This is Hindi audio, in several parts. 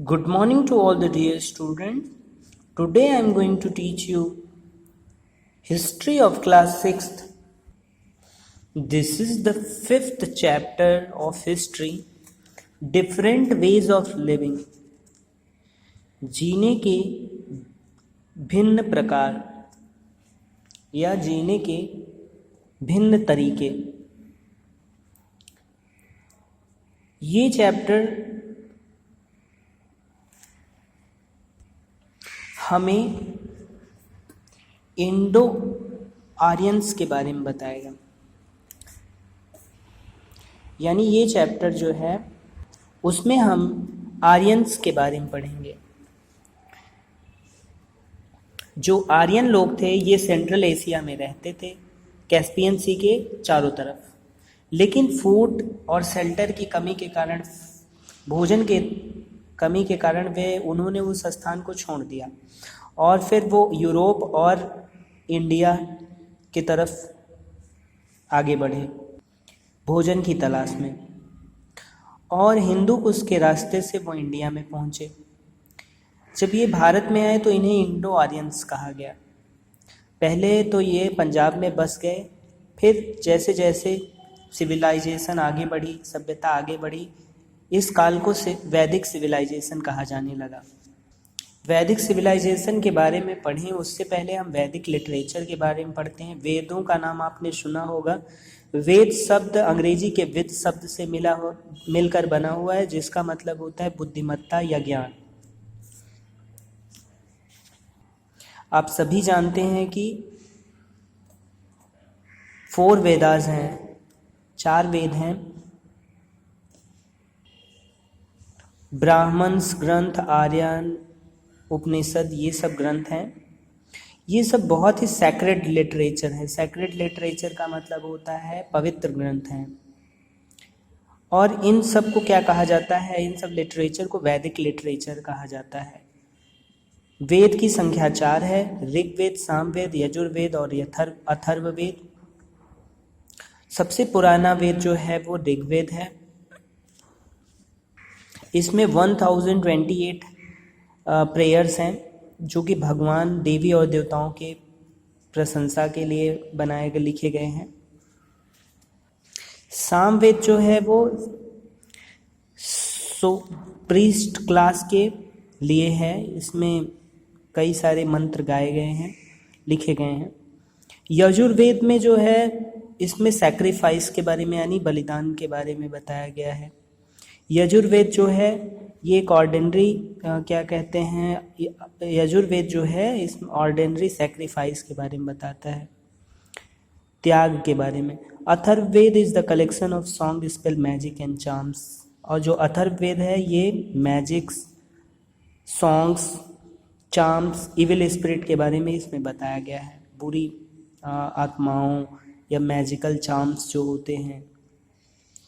Good morning to all the dear students. Today I am going to teach you history of class 6th. This is the 5th chapter of history, different ways of living. जीने के भिन्न प्रकार या जीने के भिन्न तरीके। ये चैप्टर हमें इंडो आर्यंस के बारे में बताएगा। यानी ये चैप्टर जो है उसमें हम आर्यंस के बारे में पढ़ेंगे। जो आर्यन लोग थे ये सेंट्रल एशिया में रहते थे, कैस्पियन सी के चारों तरफ, लेकिन फूड और शेल्टर की कमी के कारण, भोजन के कमी के कारण उन्होंने उस स्थान को छोड़ दिया और फिर वो यूरोप और इंडिया की तरफ आगे बढ़े भोजन की तलाश में, और हिंदू कुश के रास्ते से वो इंडिया में पहुँचे। जब ये भारत में आए तो इन्हें इंडो आर्यंस कहा गया। पहले तो ये पंजाब में बस गए, फिर जैसे जैसे सिविलाइजेशन आगे बढ़ी, सभ्यता आगे बढ़ी, इस काल को वैदिक सिविलाइजेशन कहा जाने लगा। वैदिक सिविलाइजेशन के बारे में पढ़ें उससे पहले हम वैदिक लिटरेचर के बारे में पढ़ते हैं। वेदों का नाम आपने सुना होगा। वेद शब्द अंग्रेजी के विद शब्द से मिलकर बना हुआ है, जिसका मतलब होता है बुद्धिमत्ता या ज्ञान। आप सभी जानते हैं कि 4 वेदास हैं, 4 वेद हैं। ब्राह्मण्स ग्रंथ, आर्यन, उपनिषद, ये सब ग्रंथ हैं। ये सब बहुत ही सैक्रेड लिटरेचर है। सैक्रेड लिटरेचर का मतलब होता है पवित्र ग्रंथ हैं। और इन सब को क्या कहा जाता है? इन सब लिटरेचर को वैदिक लिटरेचर कहा जाता है। वेद की संख्या 4 है: ऋग्वेद, सामवेद, यजुर्वेद और अथर्ववेद। सबसे पुराना वेद जो है वो ऋग्वेद है। इसमें 1028 प्रेयर्स हैं जो कि भगवान, देवी और देवताओं के प्रशंसा के लिए लिखे गए हैं। सामवेद जो है वो प्रीस्ट क्लास के लिए है। इसमें कई सारे मंत्र गाए गए हैं, लिखे गए हैं। यजुर्वेद में जो है इसमें सैक्रिफाइस के बारे में यानी बलिदान के बारे में बताया गया है। यजुर्वेद जो है ये एक ऑर्डिनरी यजुर्वेद जो है इस ऑर्डिनरी सैक्रिफाइस के बारे में बताता है, त्याग के बारे में। Atharvaveda is the collection of song, spell, magic and charms. और जो अथर्ववेद है ये magics, songs, charms, evil spirit के बारे में इसमें बताया गया है। बुरी आत्माओं या मैजिकल चार्म्स जो होते हैं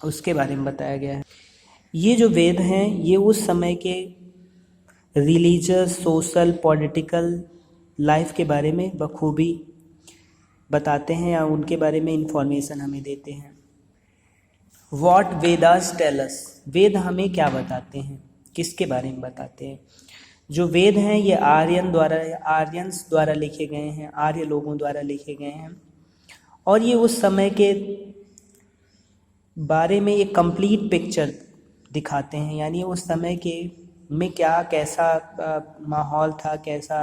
उसके बारे में बताया गया है। ये जो वेद हैं ये उस समय के रिलीजियस, सोशल, पॉलिटिकल लाइफ के बारे में बखूबी बताते हैं या उनके बारे में इंफॉर्मेशन हमें देते हैं। व्हाट वेदास टेल अस, वेद हमें क्या बताते हैं, किसके बारे में बताते हैं? जो वेद हैं ये आर्यंस द्वारा लिखे गए हैं, आर्य लोगों द्वारा लिखे गए हैं, और ये उस समय के बारे में एक कंप्लीट पिक्चर दिखाते हैं। यानी उस समय के में कैसा माहौल था, कैसा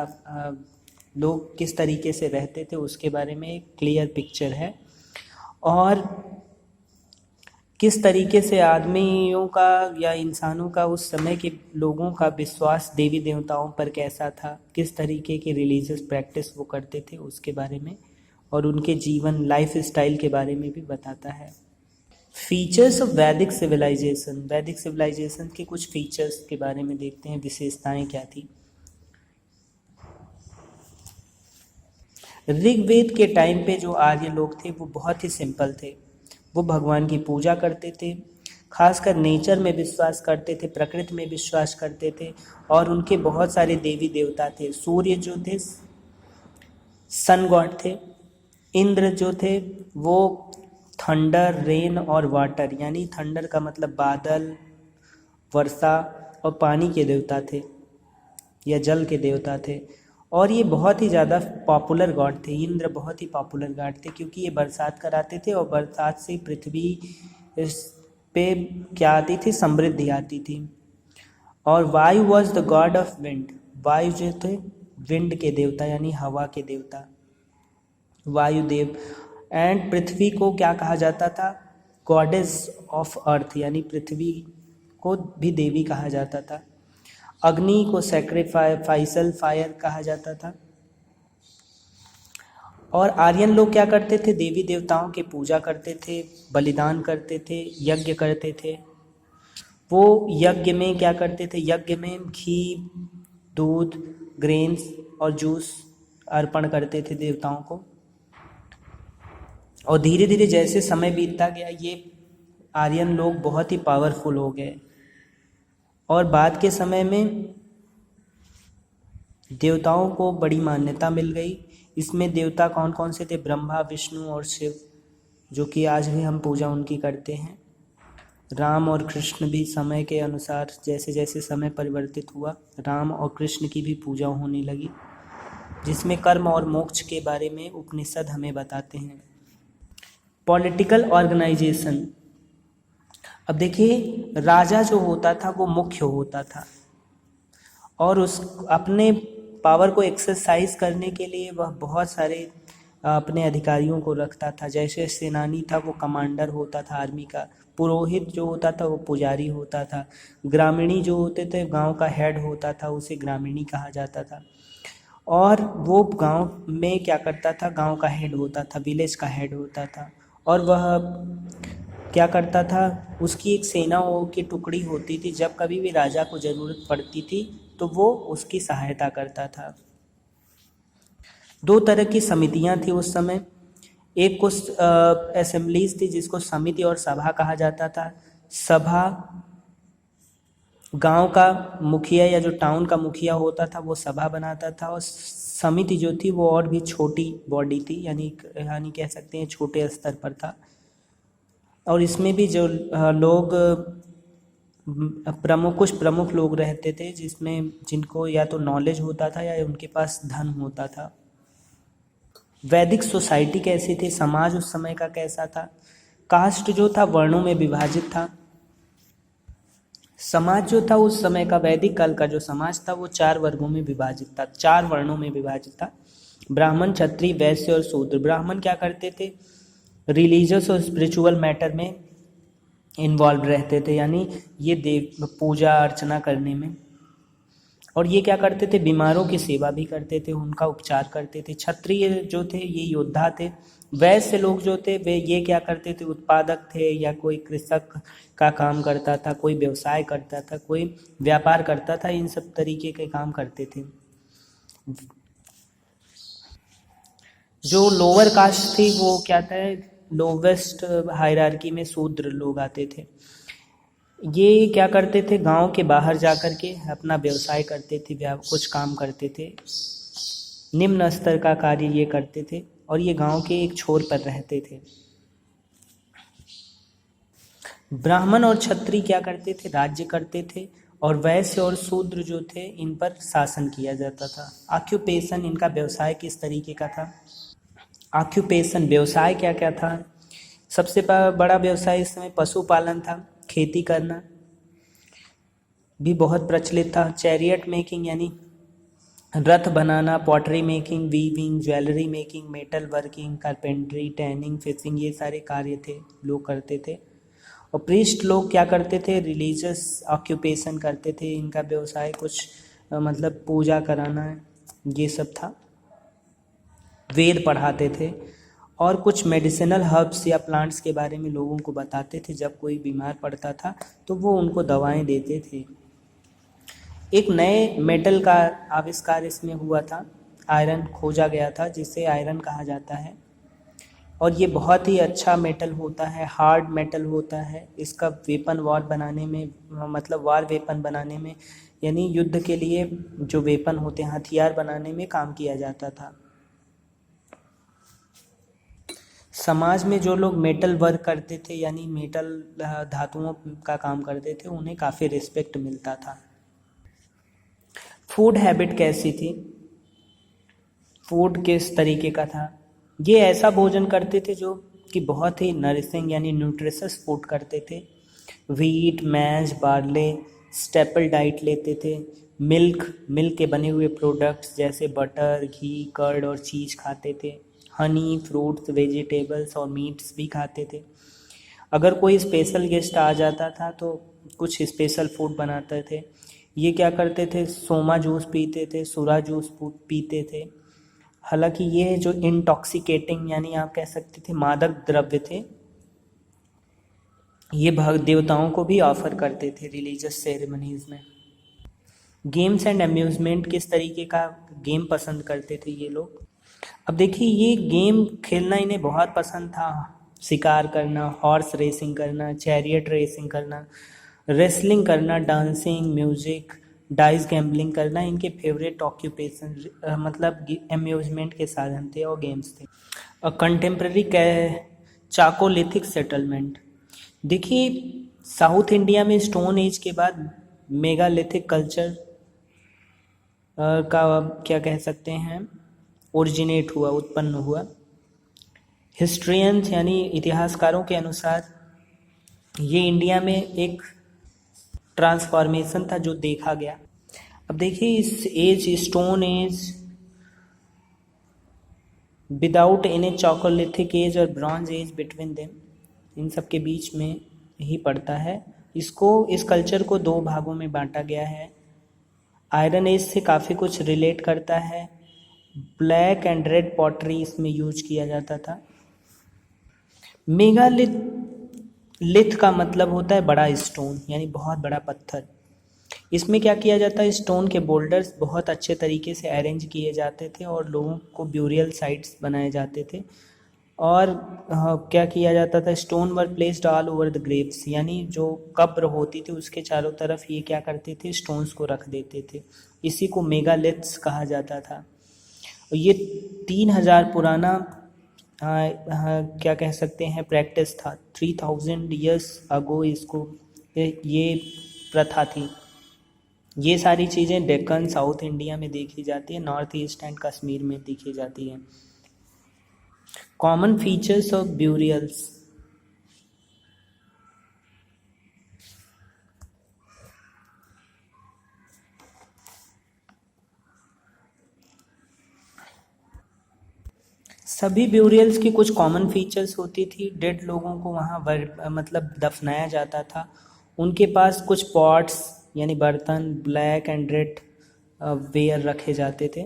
लोग किस तरीके से रहते थे, उसके बारे में एक क्लियर पिक्चर है। और किस तरीके से आदमियों का या इंसानों का, उस समय के लोगों का विश्वास देवी देवताओं पर कैसा था, किस तरीके की रिलीजियस प्रैक्टिस वो करते थे उसके बारे में, और उनके जीवन, लाइफ स्टाइल के बारे में भी बताता है। फीचर्स ऑफ वैदिक सिविलाइजेशन, वैदिक सिविलाइजेशन के कुछ फीचर्स के बारे में देखते हैं, विशेषताएं क्या थी। ऋग्वेद के टाइम पे जो आर्य लोग थे वो बहुत ही सिंपल थे। वो भगवान की पूजा करते थे, खासकर नेचर में विश्वास करते थे, प्रकृति में विश्वास करते थे, और उनके बहुत सारे देवी देवता थे। सूर्य जो थे सन गॉड थे, इंद्र जो थे वो थंडर, रेन और वाटर, यानी थंडर का मतलब बादल, वर्षा, और पानी के देवता थे या जल के देवता थे। और ये बहुत ही ज़्यादा पॉपुलर गॉड थे। इंद्र बहुत ही पॉपुलर गॉड थे क्योंकि ये बरसात कराते थे और बरसात से पृथ्वी इस पे क्या आती थी, समृद्धि आती थी। और वायु was the God of wind, वायु जो थे विंड के देवता यानी हवा के देवता, वायुदेव। एंड पृथ्वी को क्या कहा जाता था, गॉडेस ऑफ अर्थ यानी पृथ्वी को भी देवी कहा जाता था। अग्नि को सैक्रिफाइसल फायर कहा जाता था। और आर्यन लोग क्या करते थे, देवी देवताओं की पूजा करते थे, बलिदान करते थे, यज्ञ करते थे। वो यज्ञ में क्या करते थे, यज्ञ में घी, दूध, ग्रेन्स और जूस अर्पण करते थे देवताओं को। और धीरे धीरे जैसे समय बीतता गया ये आर्यन लोग बहुत ही पावरफुल हो गए। और बाद के समय में देवताओं को बड़ी मान्यता मिल गई। इसमें देवता कौन कौन से थे, ब्रह्मा, विष्णु और शिव, जो कि आज भी हम पूजा उनकी करते हैं। राम और कृष्ण भी समय के अनुसार जैसे जैसे समय परिवर्तित हुआ, राम और कृष्ण की भी पूजा होने लगी, जिसमें कर्म और मोक्ष के बारे में उपनिषद हमें बताते हैं। Political organisation. अब देखिए, राजा जो होता था वो मुख्य होता था और उस अपने पावर को एक्सरसाइज करने के लिए वह बहुत सारे अपने अधिकारियों को रखता था। जैसे सेनानी था वो कमांडर होता था आर्मी का, पुरोहित जो होता था वो पुजारी होता था, ग्रामीणी जो होते थे गांव का हेड होता था, उसे ग्रामीणी कहा जाता था। और वो गांव में क्या करता था, गांव का हेड होता था, विलेज का हेड होता था। और वह क्या करता था, उसकी एक सेना की टुकड़ी होती थी, जब कभी भी राजा को ज़रूरत पड़ती थी तो वो उसकी सहायता करता था। दो तरह की समितियां थी उस समय, एक को असेंबलीज थी जिसको समिति और सभा कहा जाता था। सभा गांव का मुखिया या जो टाउन का मुखिया होता था वो सभा बनाता था, और समिति जो थी वो और भी छोटी बॉडी थी, यानी कह सकते हैं छोटे स्तर पर था। और इसमें भी जो लोग कुछ प्रमुख लोग रहते थे जिसमें जिनको या तो नॉलेज होता था या उनके पास धन होता था। वैदिक सोसाइटी कैसी थी, समाज उस समय का कैसा था। कास्ट जो था वर्णों में विभाजित था। समाज जो था उस समय का, वैदिक काल का जो समाज था वो 4 वर्गों में विभाजित था, 4 वर्णों में विभाजित था। ब्राह्मण, क्षत्रिय, वैश्य और शूद्र। ब्राह्मण क्या करते थे, रिलीजियस और स्पिरिचुअल मैटर में इन्वॉल्व रहते थे, यानी ये देव पूजा अर्चना करने में। और ये क्या करते थे, बीमारों की सेवा भी करते थे, उनका उपचार करते थे। क्षत्रिय जो थे ये योद्धा थे। वैश्य लोग जो थे वे ये क्या करते थे, उत्पादक थे, या कोई कृषक का काम करता था, कोई व्यवसाय करता था, कोई व्यापार करता था, इन सब तरीके के काम करते थे। जो लोअर कास्ट थी वो क्या था, लोवेस्ट हायरार्की में शूद्र लोग आते थे। ये क्या करते थे, गांव के बाहर जाकर के अपना व्यवसाय करते थे, कुछ काम करते थे, निम्न स्तर का कार्य ये करते थे, और ये गांव के एक छोर पर रहते थे। ब्राह्मण और क्षत्रिय क्या करते थे, राज्य करते थे, और वैश्य और शूद्र जो थे इन पर शासन किया जाता था। ऑक्यूपेशन, इनका व्यवसाय किस तरीके का था। ऑक्यूपेशन, व्यवसाय क्या क्या था। सबसे बड़ा व्यवसाय इस समय पशुपालन था, खेती करना भी बहुत प्रचलित था। चैरियट मेकिंग यानी रथ बनाना, pottery making, weaving, jewellery making, metal working, carpentry, tanning, fishing, ये सारे कार्य थे लोग करते थे। और प्रीस्ट लोग क्या करते थे, रिलीजियस ऑक्यूपेशन करते थे, इनका व्यवसाय कुछ मतलब पूजा कराना ये सब था। वेद पढ़ाते थे और कुछ मेडिसिनल हर्ब्स या प्लांट्स के बारे में लोगों को बताते थे। जब कोई बीमार पड़ता था तो वो उनको दवाएं देते थे। एक नए मेटल का आविष्कार इसमें हुआ था, आयरन खोजा गया था जिसे आयरन कहा जाता है, और ये बहुत ही अच्छा मेटल होता है, हार्ड मेटल होता है। इसका वेपन वॉर बनाने में, मतलब वार वेपन बनाने में, यानी युद्ध के लिए जो वेपन होते हैं, हथियार बनाने में काम किया जाता था। समाज में जो लोग मेटल वर्क करते थे यानी मेटल धातुओं का काम करते थे उन्हें काफ़ी रिस्पेक्ट मिलता था। फूड हैबिट कैसी थी, फूड किस तरीके का था। ये ऐसा भोजन करते थे जो कि बहुत ही नरिशिंग यानी न्यूट्रिशस फूड करते थे। Wheat, mash, barley staple diet लेते थे। मिल्क के बने हुए प्रोडक्ट्स जैसे बटर, घी, कर्ड और चीज़ खाते थे। हनी, फ्रूट्स, वेजिटेबल्स और मीट्स भी खाते थे। अगर कोई स्पेशल गेस्ट आ जाता था तो कुछ स्पेशल फूड बनाते थे। ये क्या करते थे, सोमा जूस पीते थे, सुरा जूस पीते थे। हालांकि ये जो इंटॉक्सिकेटिंग यानी आप कह सकते थे मादक द्रव्य थे, ये भग देवताओं को भी ऑफर करते थे रिलीजियस सेरेमनीज में। गेम्स एंड अम्यूज़मेंट, किस तरीके का गेम पसंद करते थे ये लोग। अब देखिए, ये गेम खेलना इन्हें बहुत पसंद था। शिकार करना, हॉर्स रेसिंग करना, चैरियट रेसिंग करना, रेसलिंग करना, डांसिंग, म्यूजिक, डाइस गैम्बलिंग करना इनके फेवरेट ऑक्यूपेशन मतलब अम्यूजमेंट के साधन थे और गेम्स थे। कंटेम्प्रेरी चाकोलिथिक सेटलमेंट, देखिए साउथ इंडिया में स्टोन एज के बाद मेगालिथिक कल्चर का क्या कह सकते हैं ओरिजिनेट हुआ, उत्पन्न हुआ। हिस्ट्रियंस यानी इतिहासकारों के अनुसार ये इंडिया में एक ट्रांसफॉर्मेशन था जो देखा गया। अब देखिए, इस age, stone age without any chalcolithic age और ब्रॉन्ज एज बिटवीन देम, इन सब के बीच में ही पड़ता है। इस कल्चर को दो भागों में बांटा गया है। आयरन एज से काफ़ी कुछ रिलेट करता है। ब्लैक एंड रेड पॉटरी इसमें यूज किया जाता था। मेगालिथ का मतलब होता है बड़ा स्टोन यानी बहुत बड़ा पत्थर। इसमें क्या किया जाता है, स्टोन के बोल्डर्स बहुत अच्छे तरीके से अरेंज किए जाते थे और लोगों को ब्यूरियल साइट्स बनाए जाते थे। और क्या किया जाता था, stone were placed all over the Graves, यानी जो कब्र होती थी उसके चारों तरफ ये क्या करते थे, स्टोन्स को रख देते थे। इसी को मेगालिथ्स कहा जाता था। ये 3000 पुराना क्या कह सकते हैं प्रैक्टिस था। 3000 ईयर्स अगो इसको ये प्रथा थी। ये सारी चीज़ें डेक्कन साउथ इंडिया में देखी जाती है, नॉर्थ ईस्ट एंड कश्मीर में देखी जाती हैं। कॉमन फीचर्स ऑफ ब्यूरियल्स, सभी ब्यूरियल्स की कुछ कॉमन फीचर्स होती थी। डेड लोगों को वहाँ मतलब दफनाया जाता था। उनके पास कुछ पॉट्स यानी बर्तन, ब्लैक एंड रेड वेयर रखे जाते थे।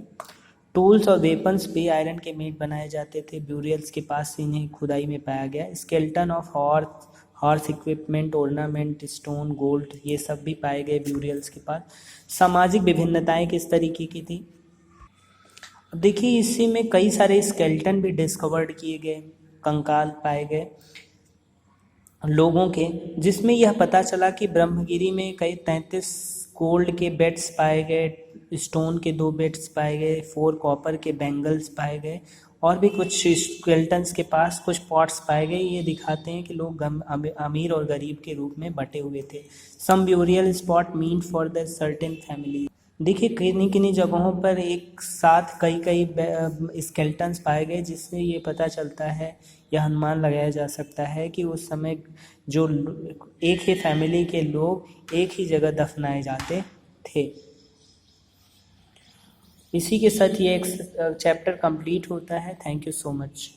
टूल्स और वेपन्स भी आयरन के मेड बनाए जाते थे। ब्यूरियल्स के पास इन्हें खुदाई में पाया गया। Skeleton of horse equipment, ornament, stone, gold, ये सब भी पाए गए ब्यूरियल्स के पास। सामाजिक विभिन्नताएं किस तरीके की थी, अब देखिए इसी में कई सारे स्केल्टन भी डिस्कवर्ड किए गए, कंकाल पाए गए लोगों के, जिसमें यह पता चला कि ब्रह्मगिरी में कई 33 गोल्ड के बेड्स पाए गए, स्टोन के 2 बेड्स पाए गए, 4 कॉपर के बैंगल्स पाए गए और भी कुछ स्केल्टन्स के पास कुछ पॉट्स पाए गए। ये दिखाते हैं कि लोग अमीर और गरीब के रूप में बटे हुए थे। Some burial spot mean for the certain family, देखिए किन्हीं किन्हीं जगहों पर एक साथ कई स्केल्टन्स पाए गए, जिससे ये पता चलता है या अनुमान लगाया जा सकता है कि उस समय जो एक ही फैमिली के लोग एक ही जगह दफनाए जाते थे। इसी के साथ ये एक चैप्टर कंप्लीट होता है। Thank you so much.